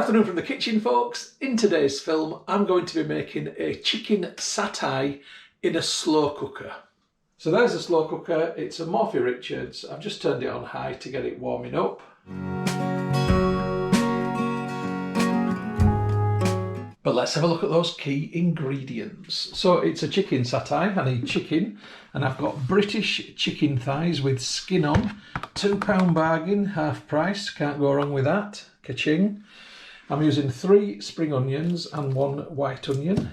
afternoon from the kitchen, folks. In today's film, I'm going to be making a chicken satay in a slow cooker. So there's a slow cooker. It's a Morphy Richards. I've just turned it on high to get it warming up. But let's have a look at those key ingredients. So it's a chicken satay. I need chicken, and I've got British chicken thighs with skin on. £2 bargain, half price. Can't go wrong with that. Ka-ching. I'm using 3 spring onions and 1 white onion,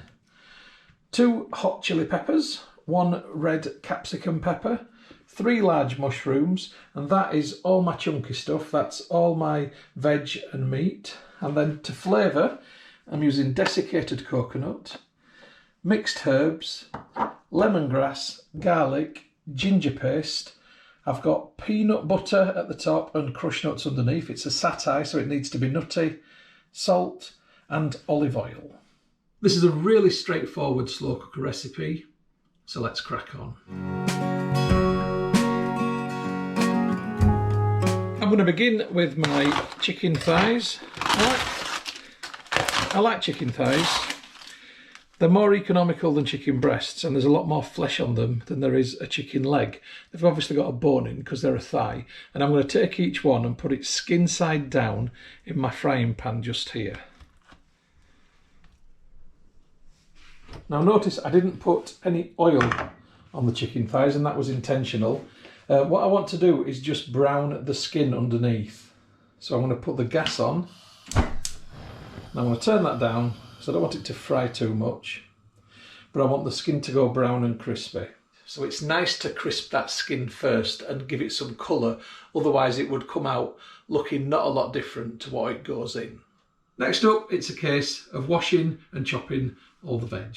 2 hot chili peppers, 1 red capsicum pepper, 3 large mushrooms, and that is all my chunky stuff. That's all my veg and meat. And then to flavour, I'm using desiccated coconut, mixed herbs, lemongrass, garlic, ginger paste. I've got peanut butter at the top and crushed nuts underneath. It's a satay, so it needs to be nutty, salt and olive oil. This is a really straightforward slow cooker recipe, so let's crack on. I'm going to begin with my chicken thighs. I like chicken thighs. They're more economical than chicken breasts, and there's a lot more flesh on them than there is a chicken leg. They've obviously got a bone in because they're a thigh, and I'm going to take each one and put it skin side down in my frying pan just here. Now notice I didn't put any oil on the chicken thighs, and that was intentional. What I want to do is just brown the skin underneath. So I'm going to put the gas on. Now I'm going to turn that down, so I don't want it to fry too much, but I want the skin to go brown and crispy. So it's nice to crisp that skin first and give it some colour, otherwise it would come out looking not a lot different to what it goes in. Next up, it's a case of washing and chopping all the veg.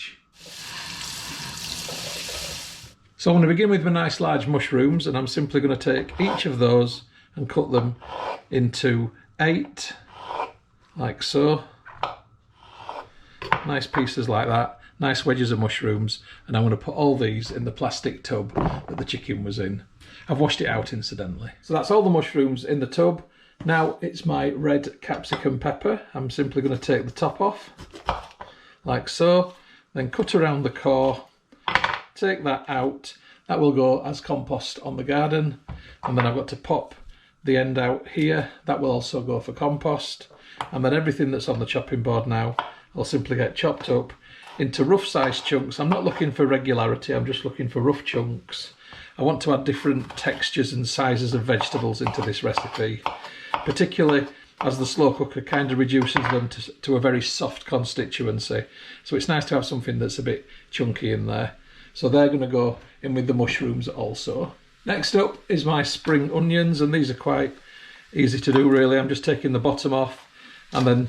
So I'm going to begin with my nice large mushrooms, and I'm simply going to take each of those and cut them into 8, like so. Nice pieces like that, nice wedges of mushrooms, and I'm going to put all these in the plastic tub that the chicken was in. I've washed it out incidentally. So that's all the mushrooms in the tub. Now it's my red capsicum pepper. I'm simply going to take the top off, like so, then cut around the core, take that out. That will go as compost on the garden, and then I've got to pop the end out here. That will also go for compost, and then everything that's on the chopping board now I'll simply get chopped up into rough sized chunks. I'm not looking for regularity, I'm just looking for rough chunks. I want to add different textures and sizes of vegetables into this recipe, particularly as the slow cooker kind of reduces them to a very soft constituency. So it's nice to have something that's a bit chunky in there. So they're going to go in with the mushrooms also. Next up is my spring onions, and these are quite easy to do really. I'm just taking the bottom off and then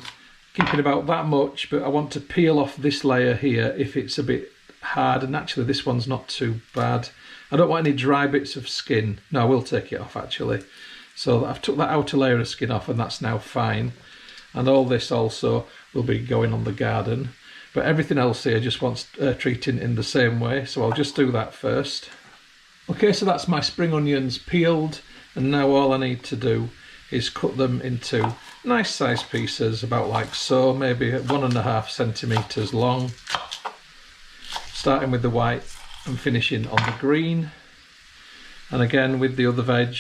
keeping about that much, but I want to peel off this layer here if it's a bit hard, and actually this one's not too bad. I don't want any dry bits of skin. No, I will take it off actually. So I've took that outer layer of skin off, and that's now fine. And all this also will be going on the garden. But everything else here just wants treating in the same way, so I'll just do that first. Okay, so that's my spring onions peeled, and now all I need to do is cut them into nice sized pieces, about like so, maybe 1.5 centimetres long, starting with the white and finishing on the green. And again with the other veg,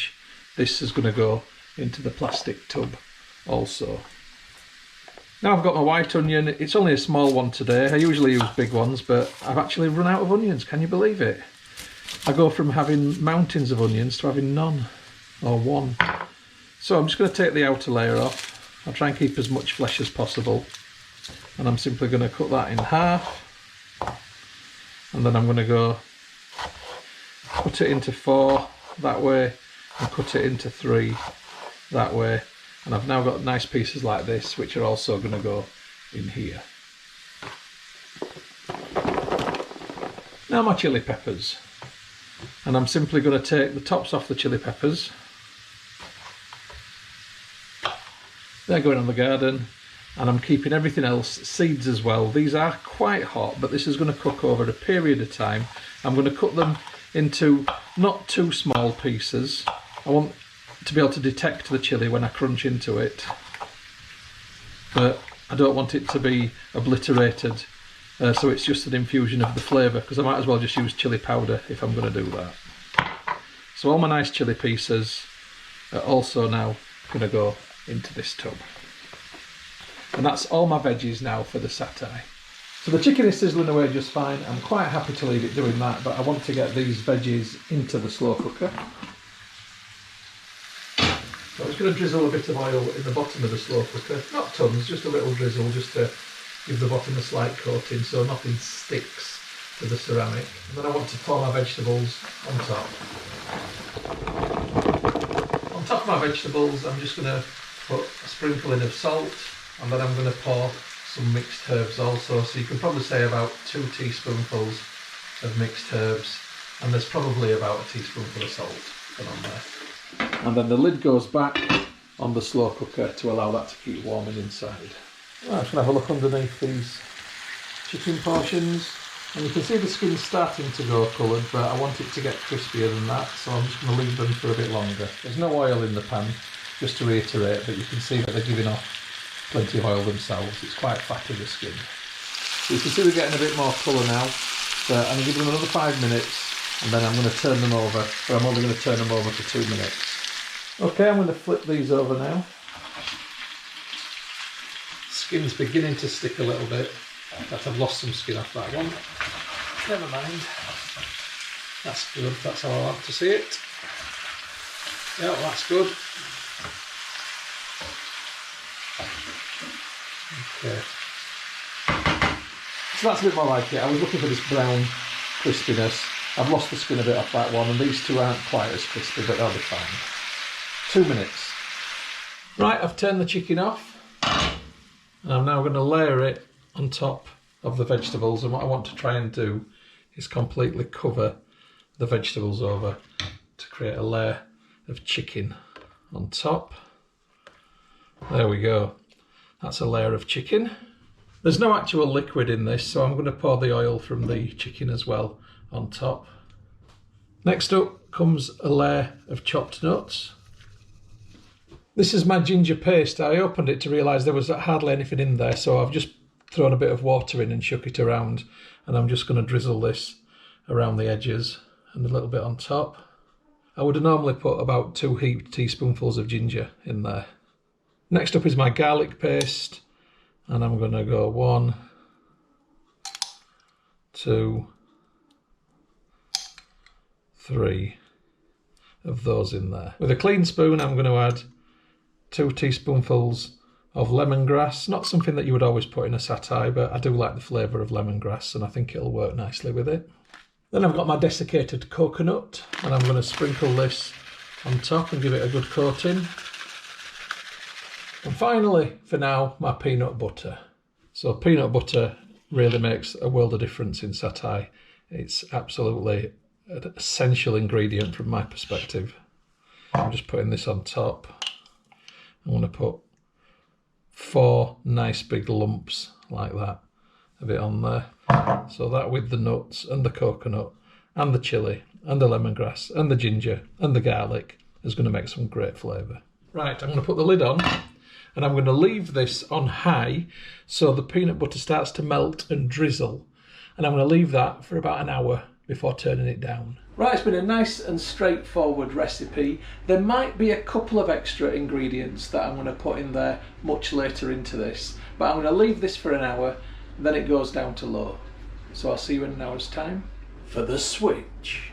this is going to go into the plastic tub also. Now I've got my white onion. It's only a small one today. I usually use big ones, but I've actually run out of onions. Can you believe it? I go from having mountains of onions to having none, or one. So I'm just going to take the outer layer off. I'll try and keep as much flesh as possible, and I'm simply going to cut that in half, and then I'm going to go cut it into 4 that way and cut it into 3 that way, and I've now got nice pieces like this which are also going to go in here. Now my chili peppers, and I'm simply going to take the tops off the chili peppers. They're going on the garden, and I'm keeping everything else, seeds as well. These are quite hot, but this is going to cook over a period of time. I'm going to cut them into not too small pieces. I want to be able to detect the chilli when I crunch into it. but I don't want it to be obliterated, so it's just an infusion of the flavour, because I might as well just use chilli powder if I'm going to do that. So all my nice chilli pieces are also now going to go into this tub. And that's all my veggies now for the satay. So the chicken is sizzling away just fine. I'm quite happy to leave it doing that, but I want to get these veggies into the slow cooker. So I'm just going to drizzle a bit of oil in the bottom of the slow cooker. Not tons, just a little drizzle, just to give the bottom a slight coating so nothing sticks to the ceramic. And then I want to pour my vegetables on top. On top of my vegetables, I'm just going to put a sprinkle in of salt, and then I'm going to pour some mixed herbs also. So you can probably say about 2 teaspoonfuls of mixed herbs, and there's probably about a teaspoonful of salt put on there. And then the lid goes back on the slow cooker to allow that to keep warming inside. Right, I'm just going to have a look underneath these chicken portions, and you can see the skin's starting to go coloured, but I want it to get crispier than that, so I'm just going to leave them for a bit longer. There's no oil in the pan, just to reiterate, but you can see that they're giving off plenty of oil themselves. It's quite fatty, the skin. So you can see they're getting a bit more colour now, but I'm going to give them another 5 minutes, and then I'm going to turn them over, but I'm only going to turn them over for 2 minutes. Okay, I'm going to flip these over now. Skin's beginning to stick a little bit. In fact, I've lost some skin off that one. Never mind. That's good, that's how I like to see it. Yeah, that's good. Okay. So that's a bit more like it. I was looking for this brown crispiness. I've lost the skin a bit off that one, and these two aren't quite as crispy, but they'll be fine. 2 minutes. Right, I've turned the chicken off, and I'm now going to layer it on top of the vegetables, and what I want to try and do is completely cover the vegetables over to create a layer of chicken on top. There we go. That's a layer of chicken. There's no actual liquid in this, so I'm going to pour the oil from the chicken as well on top. Next up comes a layer of chopped nuts. This is my ginger paste. I opened it to realise there was hardly anything in there, so I've just thrown a bit of water in and shook it around, and I'm just going to drizzle this around the edges and a little bit on top. I would normally put about 2 heaped teaspoonfuls of ginger in there. Next up is my garlic paste, and I'm going to go 1, 2, 3 of those in there. With a clean spoon, I'm going to add 2 teaspoonfuls of lemongrass. Not something that you would always put in a satay, but I do like the flavour of lemongrass, and I think it'll work nicely with it. Then I've got my desiccated coconut, and I'm going to sprinkle this on top and give it a good coating. And finally, for now, my peanut butter. So peanut butter really makes a world of difference in satay. It's absolutely an essential ingredient from my perspective. I'm just putting this on top. I'm going to put 4 nice big lumps like that of it on there. So that with the nuts and the coconut and the chilli and the lemongrass and the ginger and the garlic is going to make some great flavour. Right, I'm going to put the lid on, and I'm going to leave this on high so the peanut butter starts to melt and drizzle, and I'm going to leave that for about an hour before turning it down. Right, it's been a nice and straightforward recipe. There might be a couple of extra ingredients that I'm going to put in there much later into this, but I'm going to leave this for an hour, then it goes down to low. So I'll see you in an hour's time for the switch.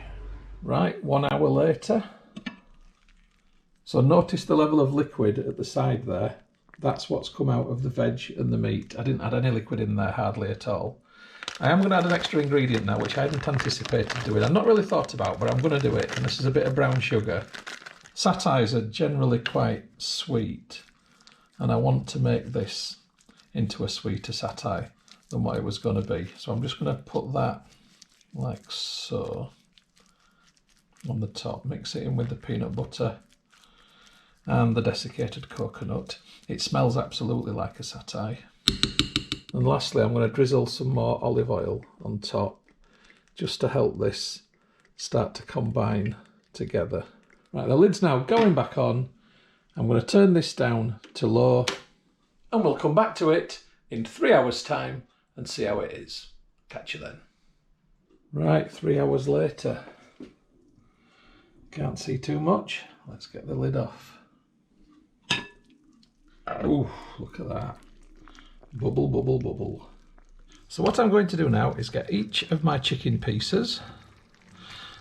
Right, 1 hour later. So notice the level of liquid at the side there. That's what's come out of the veg and the meat. I didn't add any liquid in there, hardly at all. I am going to add an extra ingredient now, which I hadn't anticipated doing. I've not really thought about, but I'm going to do it, and this is a bit of brown sugar. Satays are generally quite sweet, and I want to make this into a sweeter satay than what it was going to be. So I'm just going to put that like so on the top, mix it in with the peanut butter and the desiccated coconut. It smells absolutely like a satay. And lastly, I'm going to drizzle some more olive oil on top just to help this start to combine together. Right, the lid's now going back on. I'm going to turn this down to low, and we'll come back to it in 3 hours' time and see how it is. Catch you then. Right, 3 hours later. Can't see too much. Let's get the lid off. Ooh, look at that. Bubble, bubble, bubble. So what I'm going to do now is get each of my chicken pieces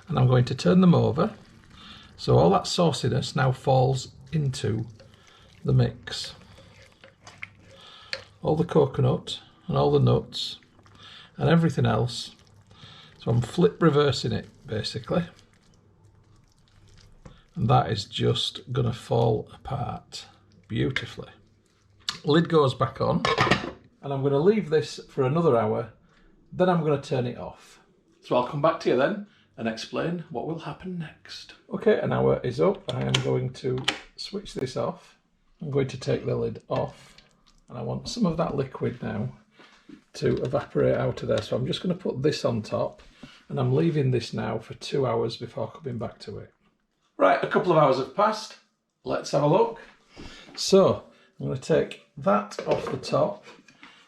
and I'm going to turn them over so all that sauciness now falls into the mix. All the coconut and all the nuts and everything else. So I'm flip reversing it basically. And that is just gonna fall apart beautifully. Lid goes back on and I'm gonna leave this for another hour, then I'm gonna turn it off. So I'll come back to you then and explain what will happen next. Okay, an hour is up. I am going to switch this off. I'm going to take the lid off and I want some of that liquid now to evaporate out of there. So I'm just going to put this on top and I'm leaving this now for 2 hours before coming back to it. Right, a couple of hours have passed. Let's have a look. So I'm going to take that off the top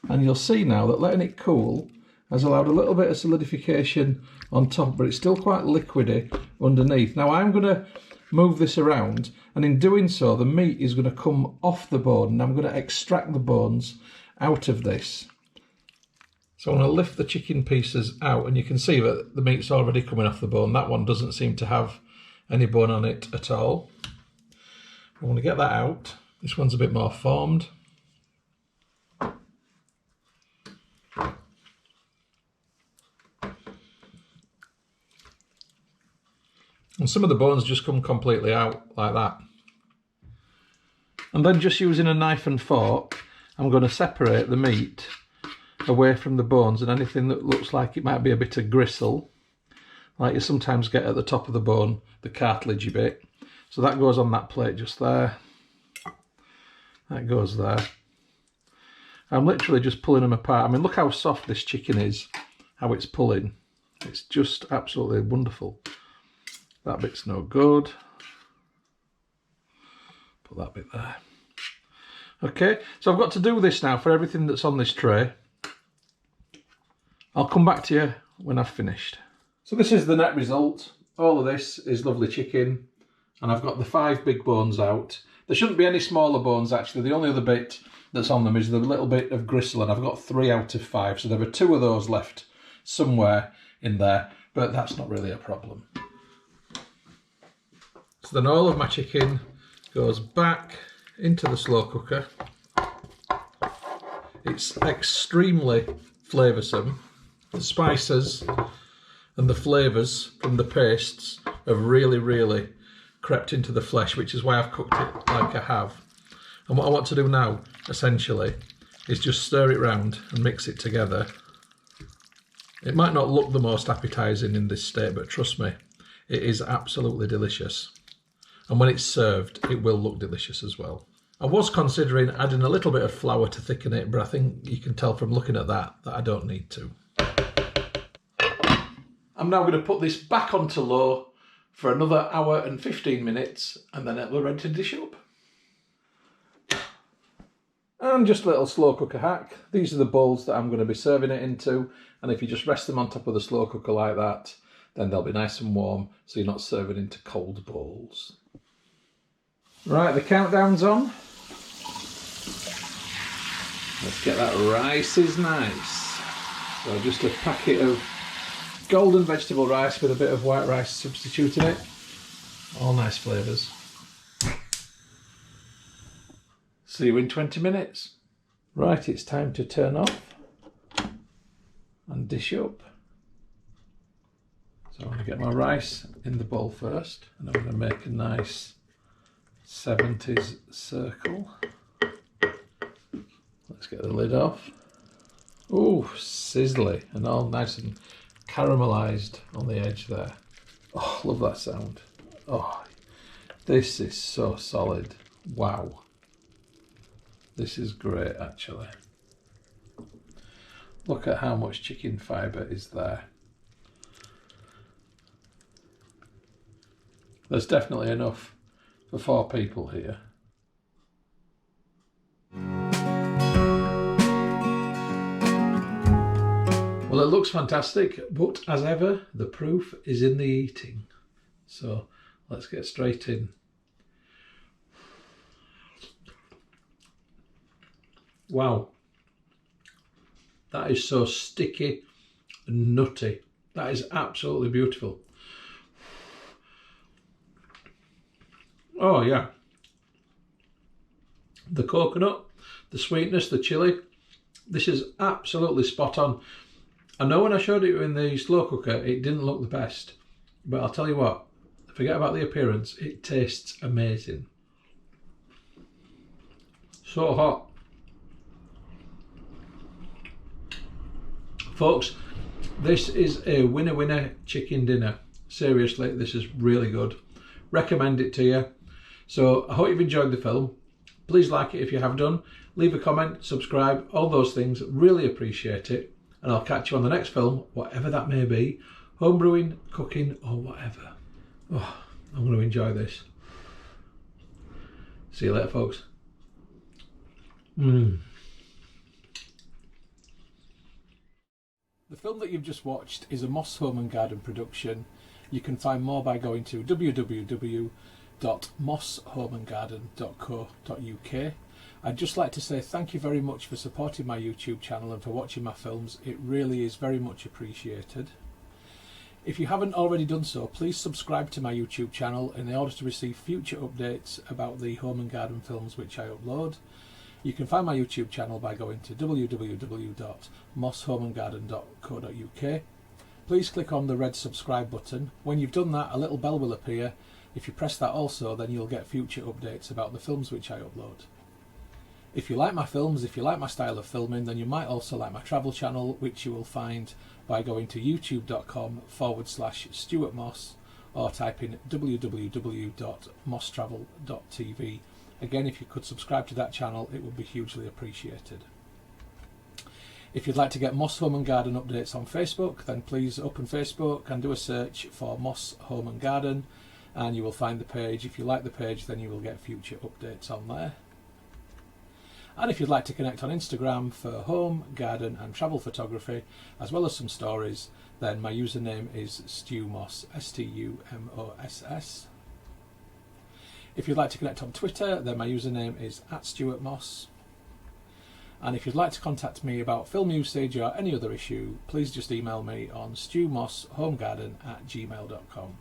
and you'll see now that letting it cool has allowed a little bit of solidification on top, but it's still quite liquidy underneath. Now I'm going to move this around, and in doing so the meat is going to come off the bone and I'm going to extract the bones out of this. So I'm going to lift the chicken pieces out and you can see that the meat's already coming off the bone. That one doesn't seem to have any bone on it at all. I want to get that out. This one's a bit more formed. And some of the bones just come completely out like that. And then just using a knife and fork, I'm going to separate the meat away from the bones and anything that looks like it might be a bit of gristle, like you sometimes get at the top of the bone, the cartilagey bit. So that goes on that plate just there. That goes there. I'm literally just pulling them apart. I mean, look how soft this chicken is, how it's pulling. It's just absolutely wonderful. That bit's no good. Put that bit there. Okay, so I've got to do this now for everything that's on this tray. I'll come back to you when I've finished. So this is the net result. All of this is lovely chicken, and I've got the 5 big bones out. There shouldn't be any smaller bones actually. The only other bit that's on them is the little bit of gristle, and I've got 3 out of 5. So there are 2 of those left somewhere in there, but that's not really a problem. So then all of my chicken goes back into the slow cooker. It's extremely flavoursome. The spices and the flavours from the pastes have really crept into the flesh, which is why I've cooked it like I have. And what I want to do now, essentially, is just stir it round and mix it together. It might not look the most appetising in this state, but trust me, it is absolutely delicious. And when it's served, it will look delicious as well. I was considering adding a little bit of flour to thicken it, but I think you can tell from looking at that I don't need to. I'm now going to put this back onto low for another hour and 15 minutes, and then we're ready to dish up. And just a little slow cooker hack. These are the bowls that I'm going to be serving it into, and if you just rest them on top of the slow cooker like that, then they'll be nice and warm, so you're not serving into cold bowls. Right, the countdown's on. Let's get that rice is nice. So just a packet of golden vegetable rice with a bit of white rice substituting it. All nice flavours. See you in 20 minutes. Right, it's time to turn off and dish up. So I'm going to get my rice in the bowl first, and I'm going to make a nice 70s circle. Let's get the lid off. Ooh, sizzly and all nice and caramelised on the edge there. Oh, love that sound. Oh, this is so solid. Wow. This is great actually. Look at how much chicken fibre is there. There's definitely enough for 4 people here. Well, it looks fantastic, but as ever, the proof is in the eating. So let's get straight in. Wow, that is so sticky and nutty. That is absolutely beautiful. Oh yeah, the coconut, the sweetness, the chilli, this is absolutely spot on. I know when I showed it in the slow cooker it didn't look the best, but I'll tell you what, forget about the appearance, it tastes amazing. So hot. Folks, this is a winner chicken dinner. Seriously, this is really good. Recommend it to you. So I hope you've enjoyed the film. Please like it if you have done. Leave a comment, subscribe, all those things. Really appreciate it. And I'll catch you on the next film, whatever that may be. Home brewing, cooking, or whatever. Oh, I'm going to enjoy this. See you later, folks. The film that you've just watched is a Moss Home and Garden production. You can find more by going to www.mosshomeandgarden.co.uk. I'd just like to say thank you very much for supporting my YouTube channel and for watching my films. It really is very much appreciated. If you haven't already done so, please subscribe to my YouTube channel in order to receive future updates about the home and garden films which I upload. You can find my YouTube channel by going to www.mosshomeandgarden.co.uk. Please click on the red subscribe button. When you've done that, a little bell will appear. If you press that also, then you'll get future updates about the films which I upload. If you like my films, if you like my style of filming, then you might also like my travel channel, which you will find by going to youtube.com/Stuart Moss or type in www.mosstravel.tv. Again, if you could subscribe to that channel, it would be hugely appreciated. If you'd like to get Moss Home and Garden updates on Facebook, then please open Facebook and do a search for Moss Home and Garden, and you will find the page. If you like the page, then you will get future updates on there. And if you'd like to connect on Instagram for home, garden and travel photography, as well as some stories, then my username is StuMoss, STUMOSS. If you'd like to connect on Twitter, then my username is @StuartMoss. And if you'd like to contact me about film usage or any other issue, please just email me on stewmosshomegarden@gmail.com.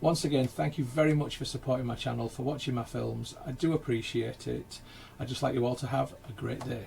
Once again, thank you very much for supporting my channel, for watching my films. I do appreciate it. I'd just like you all to have a great day.